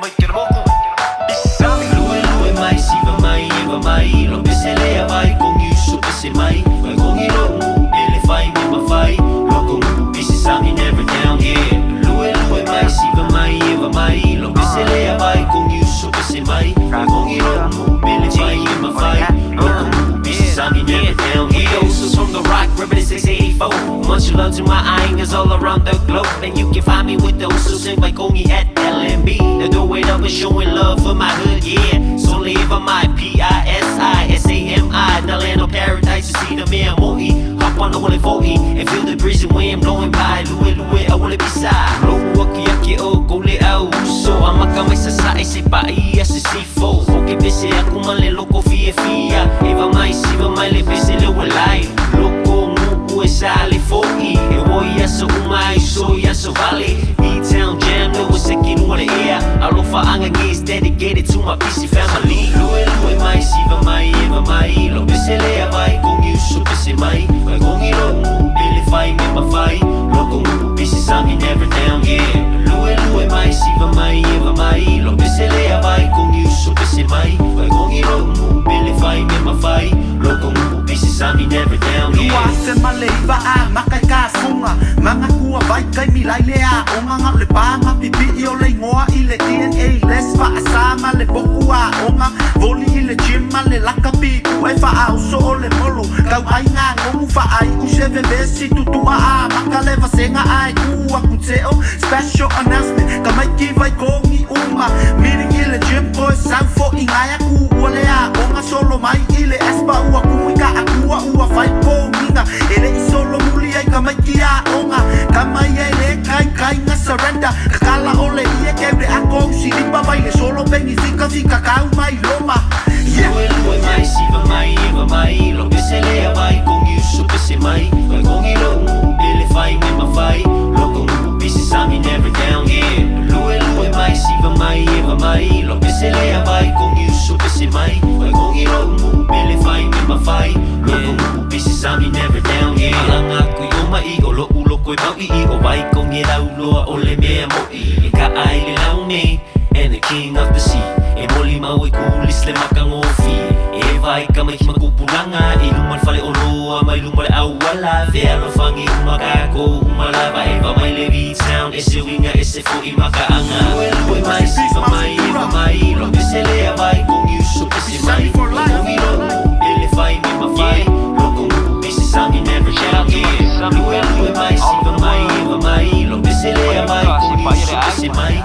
mai que moco. Sabe, lue mai siva mai eva mai lo peselea vai com isso pese mai vai com ilo ele fai me fai lo com pese sami never down yeah. Lue mai siva mai eva mai lo peselea vai com isso pese mai vai com ilo ele fai me fai lo com pese sami never down yeah. Osos from the rock ribbon 684. Much love to my aingas all around the globe, and you can find me with those who sing like Kongi at LMB. They're doing up and showing love for my hood, yeah. So live on my PISISAMI, the land of paradise to see the man Mohi. Hop on the wall 40 and feel the breeze and wind blowing by. Lue, I wanna be side. Low waki o kole au so amaka mai sa sai se pai as C4. Okay, busy aku male loko fia. Eva mai siva mai le busy le walai. Loko mu sale fo'i e woi asa umai so yasa vale. E-Town Jam, no was second one the air. Alofa anga is dedicated to my PC family. Lue mai siva mai eva mai lo peselea vai com isso pese mai vai com ilo ele fai me ma fai lo com pese sami never down yeah. Lue mai siva mai eva mai lo peselea vai com isso pese mai vai com ilo ele fai me ma fai lo com pese sami never down yeah. Luase maleiva a makai ka sunga manga kua vai kai milai lea o manga le panga pipi o le ngoa i le DNA les fa asama le bokua onga voli i le gym le laka pi e fa au so o le molo kau ai nga ngomu fa ai u se vesi tutua a maka leva senga ai ua kuteo special announcement ka mai ki vai kongi uma meeting i le gym ko sound for ingaya ku o le a onga solo mai i le espa ua kumika akua ua fai konginga ele i solo muli ai ka mai ki a onga ka mai ai le kai nga surrender kakala ole i e kebre a kong silipa vai le solo bengi fika kau mai loma yeah. Lue mai siva mai eva mai lo peselea vai com isso pese mai vai com ilo ele fai me ma fai lo com pese sami never down yeah. Lue mai siva mai eva mai lo peselea vai com isso pese mai vai com ilo ele fai me ma fai lo com pese sami never down yeah. Alanga ku yo mai o lo ulo ko mau I o vai com ira ulo o le mea mo I ka ai le laune and the king of the sea e moli mau e kulis le makang ofi e vai ka mai magpupulanga e lumal fale oloa mai lumal awala velo fangi umagako umalava e va mai le V-Town e se winga e se fo I makaanga lue mai siva mai eva mai lo peselea vai com isso pese mai com ilo ele fai me ma fai lo com pese sami never down yeah. Lue mai siva mai eva mai lo peselea vai com isso pese mai